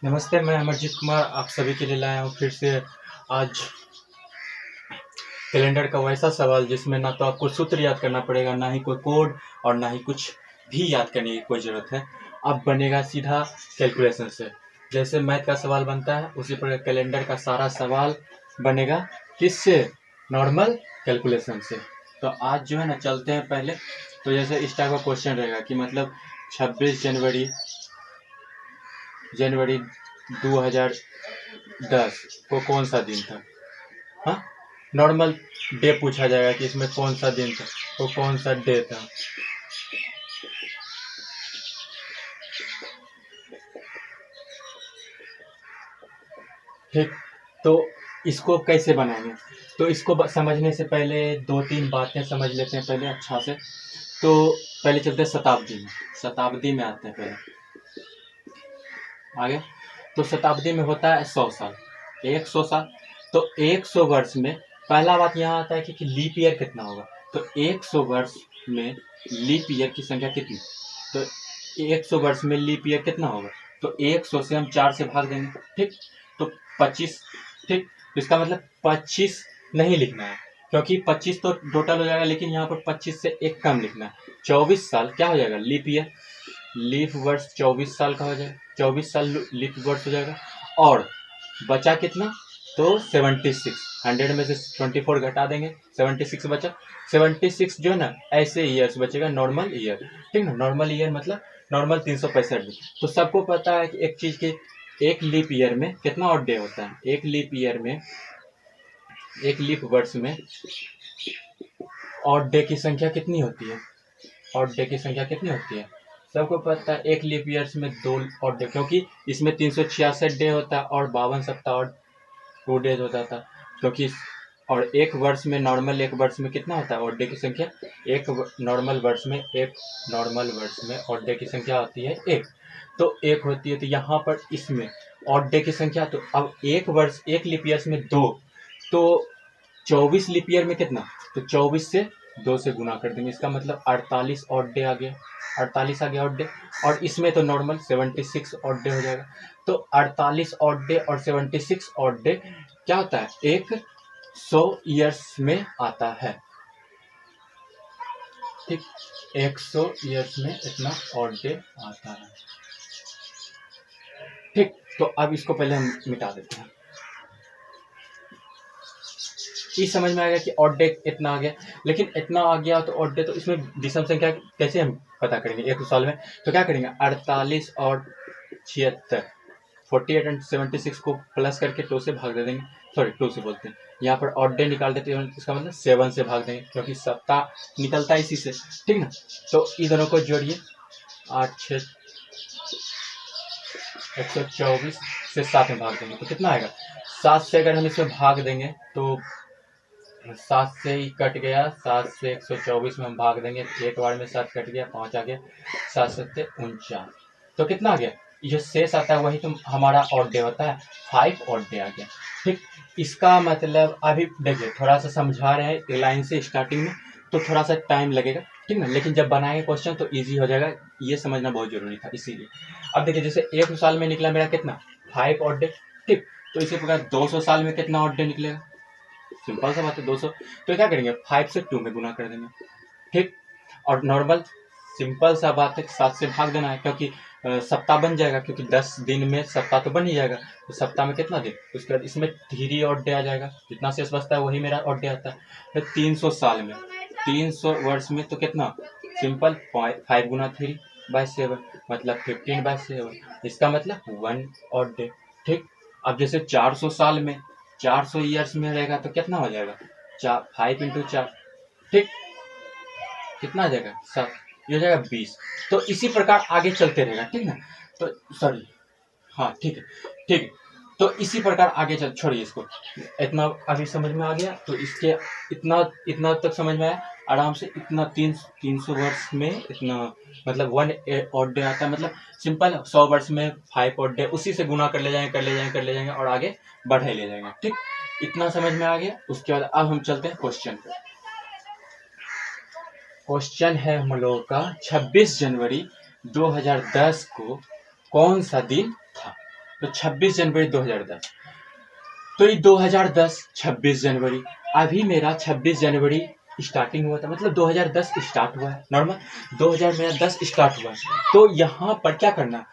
नमस्ते, मैं अमरजीत कुमार आप सभी के लिए लाया हूँ फिर से आज कैलेंडर का वैसा सवाल जिसमें ना तो आपको सूत्र याद करना पड़ेगा, ना ही कोई कोड और ना ही कुछ भी याद करने की कोई ज़रूरत है। अब बनेगा सीधा कैलकुलेशन से। जैसे मैथ का सवाल बनता है उसी प्रकार कैलेंडर का सारा सवाल बनेगा किससे? नॉर्मल कैलकुलेशन से। तो आज जो है ना चलते हैं पहले। तो जैसे इस टाइप का क्वेश्चन रहेगा कि मतलब 26 जनवरी 2010 को कौन सा दिन था। हाँ, नॉर्मल डे पूछा जाएगा कि इसमें कौन सा दिन था, वो कौन सा डे था। ठीक, तो इसको कैसे बनाएंगे? तो इसको समझने से पहले दो तीन बातें समझ लेते हैं पहले अच्छा से। तो पहले चलते हैं शताब्दी में आते हैं पहले आगे। तो शताब्दी में होता है 100 साल, 100 साल। तो 100 वर्ष में पहला बात यहाँ आता है कि लीप ईयर कितना होगा। तो 100 वर्ष में लीप ईयर की संख्या कितनी? तो 100 वर्ष में लीप ईयर कितना होगा? तो 100 से हम 4 से भाग देंगे। ठीक, तो 25। ठीक, तो इसका मतलब 25 नहीं लिखना है क्योंकि 25 तो टोटल हो जाएगा, लेकिन यहाँ पर 25 से एक कम लिखना है। 24 साल क्या हो जाएगा? लीप ईयर, लीप वर्ष 24 साल का हो जाएगा, 24 साल लीप वर्ष हो जाएगा। और बचा कितना? तो 76, 100 में से 24 घटा देंगे, 76 बचा। 76 जो है ना ऐसे ईयर्स बचेगा, नॉर्मल ईयर। ठीक ना, नॉर्मल ईयर मतलब नॉर्मल 365 दिन। तो सबको पता है कि एक चीज के एक लीप ईयर में कितना ऑड डे होता है। एक लीप ईयर में, एक लीप वर्ष में ऑड डे की संख्या कितनी होती है? ऑड डे की संख्या कितनी होती है? सबको पता है एक लीप ईयर्स में 2 ऑड डे, क्योंकि इसमें 366 डे होता है और 52 सप्ताह और 2 डेज होता था। क्योंकि और एक वर्ष में, नॉर्मल एक वर्ष में कितना होता है ऑड डे की संख्या? एक नॉर्मल वर्ष में ऑड डे की संख्या होती है 1। तो 1 होती है। तो यहाँ पर इसमें ऑड डे की संख्या, तो अब एक वर्ष, एक लीप ईयर्स में 2, तो 24 लीप ईयर में कितना? तो 24 से 2 से गुना कर देंगे। इसका मतलब 48 ऑड डे आ गया, 48 आ गया ऑड डे। और इसमें तो नॉर्मल 76 ऑड डे हो जाएगा। तो 48 ऑड डे और 76 ऑड डे क्या होता है? 100 ईयर्स में आता है। ठीक, 100 ईयर्स में इतना ऑड डे आता है। ठीक, तो अब इसको पहले हम मिटा देते हैं। ये समझ में आ गया कि ऑड डे इतना आ गया। लेकिन इतना आ गया तो ऑड डे, तो इसमें विषम संख्या कैसे हम पता करेंगे 100 साल में? तो क्या करेंगे? 48 और 76, 48 एंड 76 को प्लस करके 2 से भाग दे देंगे। सॉरी, 2 से बोलते हैं, यहाँ पर ऑड डे निकाल देते हैं। इसका मतलब 7 से भाग देंगे क्योंकि सप्ताह निकलता है इसी से। ठीक ना, तो इन दोनों को जोड़िए। 8 6 124 से 7 में भाग देंगे तो कितना आएगा? 7 से अगर हम इसमें भाग देंगे तो 7 से ही कट गया, 7 से 124 में हम भाग देंगे, एक बार में 7 कट गया, 5 आ गया, 7 7 49। तो कितना आ गया? ये शेष आता है वही तो हमारा ऑड डे होता है, 5 ऑड डे आ गया। ठीक, इसका मतलब अभी देखिए थोड़ा सा समझा रहे हैं लाइन से स्टार्टिंग में, तो थोड़ा सा टाइम लगेगा। ठीक ना, लेकिन जब बनाएंगे क्वेश्चन तो ईजी हो जाएगा। ये समझना बहुत जरूरी था इसीलिए। अब देखिए जैसे 1 साल में निकला मेरा कितना? 5 ऑड डे। ठीक, तो इसी प्रकार 200 साल में कितना ऑड डे निकलेगा? सिंपल सा बात है 200। तो क्या करेंगे? 5 से 2 में गुना कर देंगे। ठीक, और नॉर्मल सिंपल सा बात है, 7 से भाग देना है क्योंकि सप्ताह बन जाएगा, क्योंकि 10 दिन में सप्ताह तो बन ही जाएगा। तो सप्ताह में कितना दिन? उसके बाद इसमें 3 ऑड डे आ जाएगा, जितना शेष बचता है वही मेरा ऑड डे आता है। फिर 300 साल में, 300 वर्ष में तो कितना? सिंपल 5 गुना 3 बाई 7 मतलब 15 बाई 7। इसका मतलब 1 ऑड डे। ठीक, अब जैसे 400 साल में, 400 ईयर्स में रहेगा तो कितना हो जाएगा? 5 इंटू 4। ठीक, कितना आ जाएगा? 7, ये हो जाएगा 20। तो इसी प्रकार आगे चलते रहेगा। ठीक ना, तो सॉरी, हाँ ठीक है, ठीक है। तो इसी प्रकार आगे चल, छोड़िए इसको, इतना अभी समझ में आ गया। तो इसके इतना इतना तक समझ में आया आराम से। इतना 300 वर्ष में इतना मतलब 1 ऑड डे आता है। मतलब सिंपल 100 वर्ष में 5 ऑड डे, उसी से गुना कर ले जाएंगे और आगे बढ़े ले जाएंगे। ठीक, इतना समझ में आ गया। उसके बाद अब हम चलते हैं क्वेश्चन पे। क्वेश्चन है हम लोगों का 26 जनवरी 2010 को कौन सा दिन था? तो 26 जनवरी 2010, तो ये 2010 26 जनवरी, अभी मेरा 26 जनवरी स्टार्टिंग हुआ था, मतलब 2010 स्टार्ट हुआ है नॉर्मल, 2010 स्टार्ट हुआ है। तो यहाँ पर क्या करना,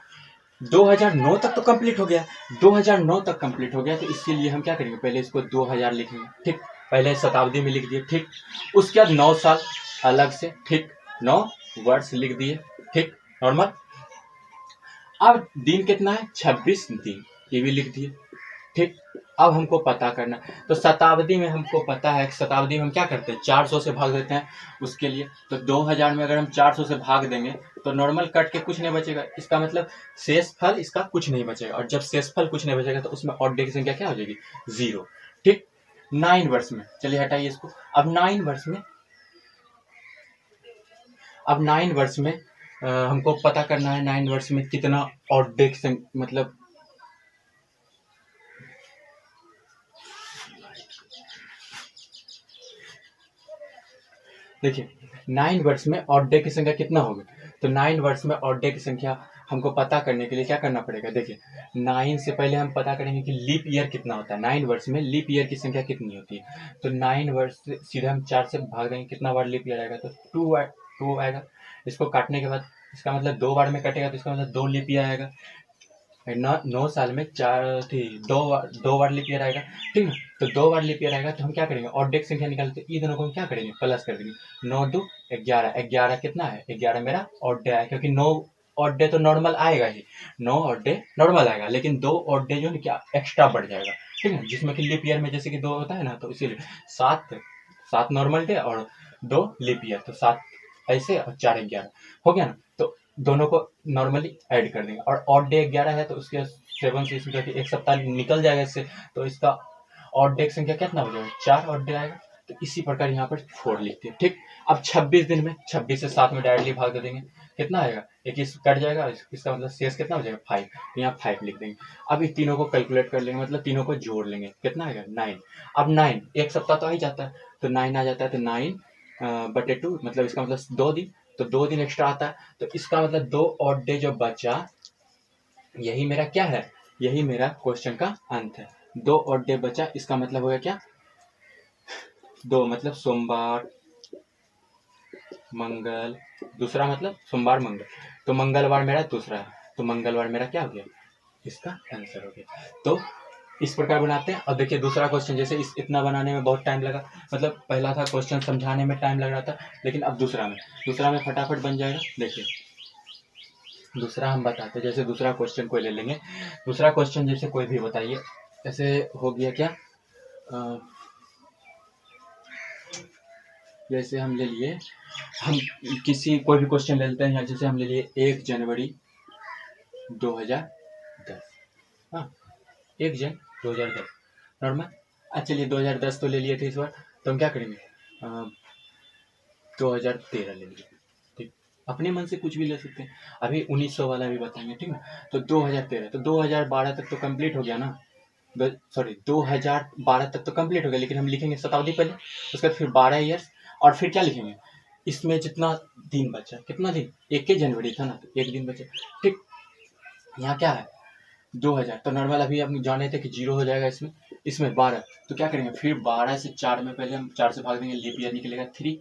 2009 तक तो कंप्लीट हो गया, 2009 तक कंप्लीट हो गया, तो इसीलिए हम क्या करेंगे, पहले इसको 2000 लिखेंगे, ठीक, पहले शताब्दी में लिख दिए, ठीक, उसके बाद 9 साल अलग से, ठीक, 9 वर्ष लिख दिए, ठीक, नॉर्मल। अब दिन कितना है, 26 दिन, ये भी लिख दिए, ठीक। अब हमको पता करना, तो शताब्दी में हमको पता है कि शताब्दी में हम क्या करते हैं, 400 से भाग देते हैं उसके लिए। तो 2000 में अगर हम 400 से भाग देंगे तो नॉर्मल कट के कुछ नहीं बचेगा, इसका मतलब शेषफल इसका कुछ नहीं बचेगा, और जब शेषफल कुछ नहीं बचेगा तो उसमें ऑड डे की संख्या क्या हो जाएगी, 0, ठीक। 9 वर्ष में, चलिए हटाइए इसको। अब 9 वर्ष में हमको पता करना है 9 वर्ष में कितना ऑड डे की मतलब देखिए 9 वर्ष में ऑड डे की संख्या कितना होगी, तो 9 वर्ष में ऑड डे की संख्या हमको पता करने के लिए क्या करना पड़ेगा, देखिए 9 से पहले हम पता करेंगे कि लीप ईयर कितना होता है, 9 वर्ष में लीप ईयर की संख्या कितनी होती है। तो 9 वर्ष से सीधे हम 4 से भाग देंगे, कितना बार लीप ईयर आएगा, तो 2 आएगा। इसको काटने के बाद इसका मतलब 2 बार में कटेगा, तो इसका मतलब 2 लीप ईयर आएगा। 9 साल में 2 बार लीप ईयर आएगा, ठीक है। तो 2 बार लीप ईयर आएगा तो हम क्या करेंगे, ऑड डे की संख्या निकालते, ये दोनों को हम क्या करेंगे, प्लस कर देंगे। 9 2 11, 11 कितना है, 11 मेरा ऑड डे आएगा, क्योंकि 9 ऑड डे तो नॉर्मल आएगा ही, 9 ऑड डे नॉर्मल आएगा, लेकिन 2 ऑड डे जो है क्या एक्स्ट्रा बढ़ जाएगा, ठीक है, जिसमें कि लीप ईयर में जैसे कि 2 होता है ना, तो इसीलिए 7 नॉर्मल डे और 2 लीप ईयर, तो 7 ऐसे और 4 11 हो गया ना। तो दोनों को नॉर्मली ऐड कर देंगे, और ऑड डे 11 है तो उसके 7 से इसमें एक सप्ताह निकल जाएगा इससे, तो इसका ऑड डे की संख्या कितना हो जाएगा, 4 ऑड डे आएगा। तो इसी प्रकार यहाँ पर 4 लिखते हैं, ठीक। अब 26 दिन में 26 से 7 में डायरेक्टली भाग दे देंगे, कितना आएगा, 21 कट जाएगा, इसका मतलब शेष कितना हो जाएगा, 5, तो यहाँ 5 लिख देंगे। अब इस तीनों को कैलकुलेट कर लेंगे, मतलब तीनों को जोड़ लेंगे, कितना आएगा, 9। अब 9 एक सप्ताह तो आ ही जाता है, तो 9 आ जाता है, तो 9/2 मतलब इसका मतलब 2 दिन, तो 2 दिन एक्स्ट्रा आता है, तो इसका मतलब 2 ऑड डे जो बचा, यही मेरा क्या है, यही मेरा क्वेश्चन का अंत है। 2 ऑड डे बचा, इसका मतलब हो गया क्या, 2 मतलब सोमवार मंगल, दूसरा मतलब सोमवार मंगल, तो मंगलवार मेरा दूसरा है, तो मंगलवार मेरा क्या हो गया, इसका आंसर हो गया। तो इस प्रकार बनाते हैं। और देखिए दूसरा क्वेश्चन, जैसे इतना बनाने में बहुत टाइम लगा, मतलब पहला था क्वेश्चन समझाने में टाइम लग रहा था, लेकिन अब दूसरा में फटाफट बन जाएगा। देखिए दूसरा हम बताते हैं, जैसे दूसरा क्वेश्चन कोई ले लेंगे, दूसरा क्वेश्चन जैसे कोई भी बताइए, ऐसे हो गया क्या, जैसे हम ले लिए, हम किसी कोई भी क्वेश्चन ले लेते हैं, यहाँ जैसे हम ले लिए 1 जनवरी 2010, हाँ 1 जन 2010 नॉर्मल। अच्छा चलिए 2010 तो ले लिए थे इस बार, तो हम क्या करेंगे, 2013 ले लिए, ठीक, अपने मन से कुछ भी ले सकते हैं, अभी 1900 वाला भी बताएंगे, ठीक है। तो 2013, तो 2012 तक तो कंप्लीट हो गया ना, सॉरी 2012 तक तो कंप्लीट हो गया, लेकिन हम लिखेंगे शताब्दी पहले, उसके बाद फिर 12 ईयर्स, और फिर क्या लिखेंगे, इसमें जितना दिन बचा, कितना दिन, 1 जनवरी था ना, तो 1 दिन बचा, ठीक। यहाँ क्या है 2000, तो नॉर्मल अभी हम जाने थे कि 0 हो जाएगा, इसमें 12, तो क्या करेंगे, फिर 12 से 4 में पहले हम 4 से भाग देंगे, लीप ईयर निकलेगा 3,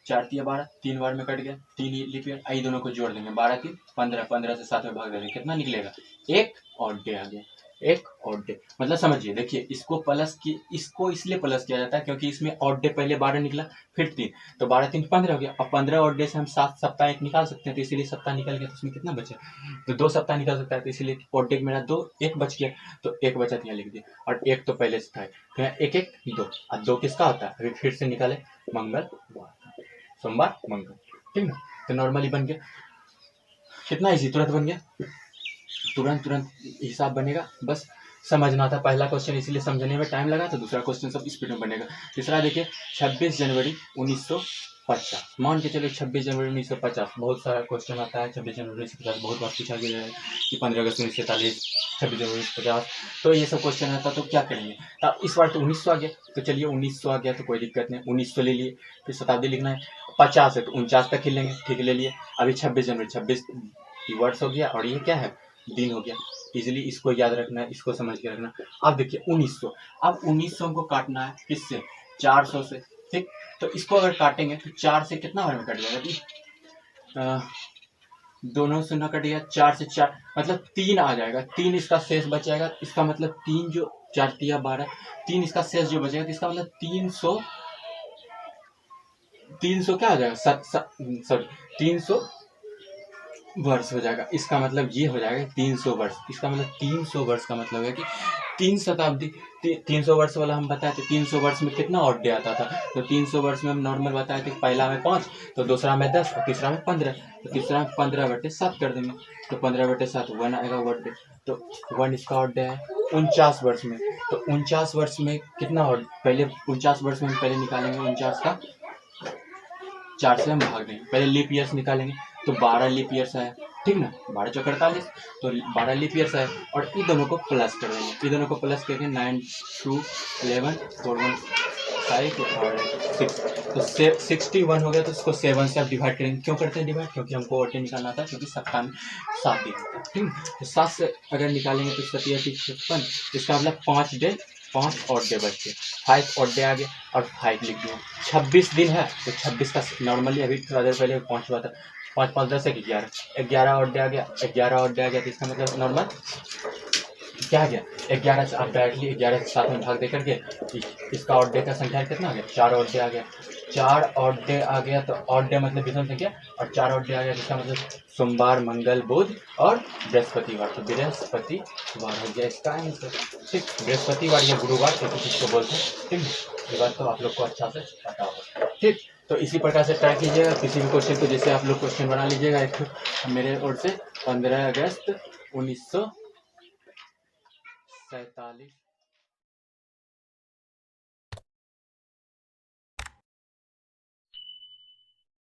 4 × 12 3 बार में कट गया, 3 लीप ईयर, आई दोनों को जोड़ देंगे, 12 3 15, 15 से 7 में भाग देंगे, कितना निकलेगा, 1 ऑड डे आ गया, 1 ऑड डे, मतलब समझिए, देखिए इसको इसलिए प्लस किया जाता है क्योंकि इसमें ऑड डे पहले 12 निकला, फिर 3, तो 12 3 15 हो गया, और 15 ऑड डे से हम 7 सप्ताह एक निकाल सकते हैं, तो इसीलिए सप्ताह निकल गया, तो उसमें कितना बचा, तो 2 सप्ताह निकल सकता है, तो इसीलिए ऑड डे मेरा 2 1 बच गया, तो 1 बचा तो यहाँ लिख दिया, और 1 तो पहले से था, तो यहाँ 1 1 2, अब 2 किसका होता है, अभी फिर से निकाले, मंगलवार, सोमवार मंगल, ठीक ना, तो नॉर्मली बन गया, कितना इजी, तुरंत बन गया, तुरंत हिसाब बनेगा, बस समझना था। पहला क्वेश्चन इसलिए समझने में टाइम लगा, तो दूसरा क्वेश्चन सब स्पीड में बनेगा। तीसरा देखिए 26 जनवरी 1950, मान के चलो 26 जनवरी 1950, बहुत सारा क्वेश्चन आता है 26 जनवरी 1950, बहुत बार पूछा गया है कि 15 अगस्त 1947, 26 जनवरी 1950, तो ये सब क्वेश्चन आता तो क्या करेंगे, तो इस बार तो 1900 आ गया, तो चलिए 1900 आ गया तो कोई दिक्कत नहीं, 1900 ले लिए, फिर शताब्दी लिखना है, 50 है तो 49 तक ही लेंगे, ठीक ले लिए। अभी 26 जनवरी 26 वर्ष हो गया, और ये क्या है दिन हो गया। इजीली इसको याद रखना है, इसको समझ के रखना। अब देखिए 1900, अब 1900 को काटना है किससे, 400 से, ठीक। तो इसको अगर काटेंगे तो 4 से कितना बार में कट जाएगा, दोनों से ना कटेगा, 4 से 4 मतलब 3 आ जाएगा, 3 इसका शेष बच जाएगा। इसका मतलब 3 जो 4 तिया 12, 3 इसका शेष जो बचेगा, तो इसका मतलब 300 क्या हो जाएगा, सॉरी 300 वर्ष हो जाएगा। इसका मतलब ये हो जाएगा 300 वर्ष। इसका मतलब 300 वर्ष का मतलब है कि 3 शताब्दी। 300 वर्ष वाला हम बताए थे, 300 वर्ष में कितना ऑड डे आता था। तो 300 वर्ष में हम नॉर्मल बताए थे, पहला में 5, तो दूसरा में 10 और तीसरा में 15। तो तीसरा में 15/7 कर देंगे, तो 15/7 1 आएगा ऑड डे। तो 1 इसका ऑड डे है 49 वर्ष में। तो 49 वर्ष में कितना ऑड, पहले 49 वर्ष में हम पहले निकालेंगे 49 का 4 से हम भाग देंगे, पहले लीप ईयर्स निकालेंगे। तो 12 लीप ईयर्स आया, ठीक ना, 12 चौक 48, तो 12 लीप ईयर्स आया। और इन दोनों को प्लस कर देंगे, इन दोनों को प्लस करके 9 2 11 4 1 5 और 6, तो 61 हो गया। तो इसको 7 से आप डिवाइड करेंगे। क्यों करते हैं डिवाइड, क्योंकि हमको ऑड डे निकालना था, क्योंकि सप्ताह में 7 दिन होता है, ठीक। तो 7 से अगर निकालेंगे तो 7 56, इसका मतलब 5 ऑड डे बच गए, 5 ऑड डे आ गया और 5 लिख दिया। 26 दिन है तो 26 का नॉर्मली अभी थोड़ा देर पहले 5 हुआ था, 5 5 10 11 ऑड डे आ गया, 11 ऑड डे आ गया। तो इसका मतलब नॉर्मल क्या आ गया, 11 से आप डायरेक्टली 11 से 7 में भाग दे करके इसका ऑड डे का संख्या कितना आ गया, 4 ऑड डे आ गया। 4 ऑड डे आ गया, तो ऑड डे मतलब विषम संख्या, और 4 ऑड डे आ गया, जिसका मतलब सोमवार मंगल बुध और बृहस्पतिवार। तो बृहस्पतिवार हो गया इसका आंसर, ठीक। बृहस्पतिवार या गुरुवार किसको बोलते हैं, ठीक। ये बात तो आप लोग को अच्छा से पता होगा, ठीक। तो इसी प्रकार से ट्राई कीजिएगा किसी भी क्वेश्चन को, जैसे आप लोग क्वेश्चन बना लीजिएगा एक मेरे ओर से 15 अगस्त 1947।